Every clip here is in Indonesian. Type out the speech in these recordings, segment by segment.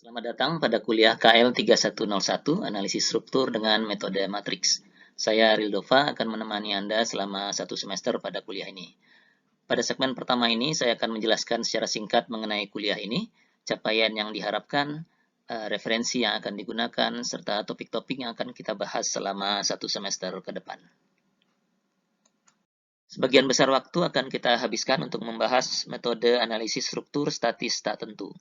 Selamat datang pada kuliah KL 3101, Analisis Struktur dengan Metode Matriks. Saya Rildova akan menemani Anda selama satu semester pada kuliah ini. Pada segmen pertama ini, saya akan menjelaskan secara singkat mengenai kuliah ini, capaian yang diharapkan, referensi yang akan digunakan, serta topik-topik yang akan kita bahas selama satu semester ke depan. Sebagian besar waktu akan kita habiskan untuk membahas metode analisis struktur statis tak tentu.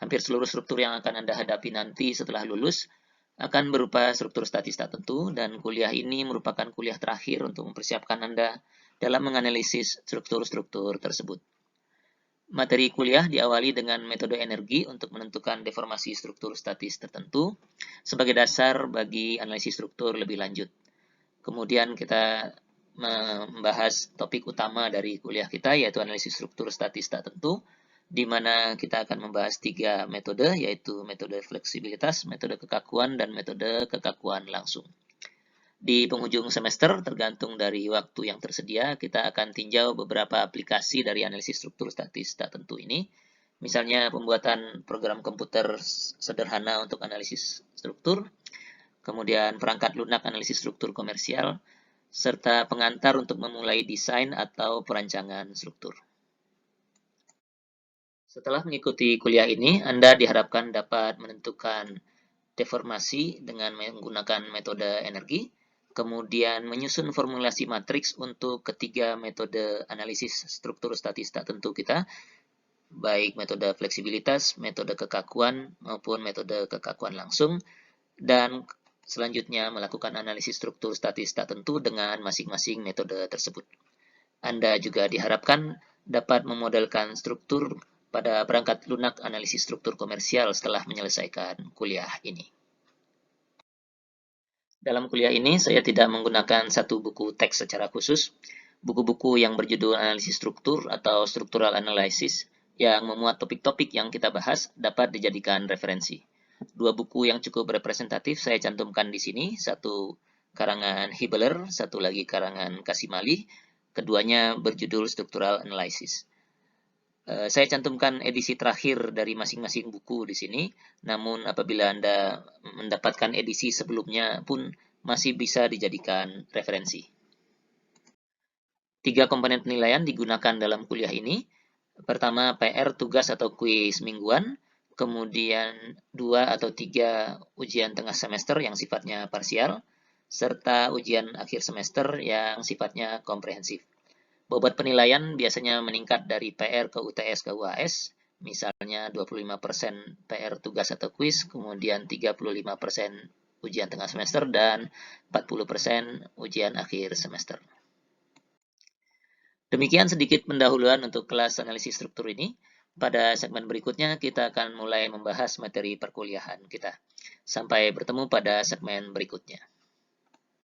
Hampir seluruh struktur yang akan Anda hadapi nanti setelah lulus akan berupa struktur statis tak tentu, dan kuliah ini merupakan kuliah terakhir untuk mempersiapkan Anda dalam menganalisis struktur-struktur tersebut. Materi kuliah diawali dengan metode energi untuk menentukan deformasi struktur statis tertentu sebagai dasar bagi analisis struktur lebih lanjut. Kemudian kita membahas topik utama dari kuliah kita, yaitu analisis struktur statis tak tentu, di mana kita akan membahas 3 metode, yaitu metode fleksibilitas, metode kekakuan, dan metode kekakuan langsung. Di penghujung semester, tergantung dari waktu yang tersedia, kita akan tinjau beberapa aplikasi dari analisis struktur statis tak tentu ini. Misalnya pembuatan program komputer sederhana untuk analisis struktur, kemudian perangkat lunak analisis struktur komersial, serta pengantar untuk memulai desain atau perancangan struktur. Setelah mengikuti kuliah ini, Anda diharapkan dapat menentukan deformasi dengan menggunakan metode energi, kemudian menyusun formulasi matriks untuk ketiga metode analisis struktur statis tak tentu kita, baik metode fleksibilitas, metode kekakuan, maupun metode kekakuan langsung, dan selanjutnya melakukan analisis struktur statis tak tentu dengan masing-masing metode tersebut. Anda juga diharapkan dapat memodelkan struktur pada perangkat lunak analisis struktur komersial setelah menyelesaikan kuliah ini. Dalam kuliah ini, saya tidak menggunakan satu buku teks secara khusus. Buku-buku yang berjudul analisis struktur atau structural analysis yang memuat topik-topik yang kita bahas dapat dijadikan referensi. 2 buku yang cukup representatif saya cantumkan di sini, satu karangan Hibbeler, satu lagi karangan Kasimali, keduanya berjudul Structural Analysis. Saya cantumkan edisi terakhir dari masing-masing buku di sini, namun apabila Anda mendapatkan edisi sebelumnya pun masih bisa dijadikan referensi. 3 komponen penilaian digunakan dalam kuliah ini. Pertama, PR tugas atau kuis mingguan, kemudian 2 atau 3 ujian tengah semester yang sifatnya parsial, serta ujian akhir semester yang sifatnya komprehensif. Bobot penilaian biasanya meningkat dari PR ke UTS ke UAS, misalnya 25% PR tugas atau kuis, kemudian 35% ujian tengah semester, dan 40% ujian akhir semester. Demikian sedikit pendahuluan untuk kelas analisis struktur ini. Pada segmen berikutnya kita akan mulai membahas materi perkuliahan kita. Sampai bertemu pada segmen berikutnya.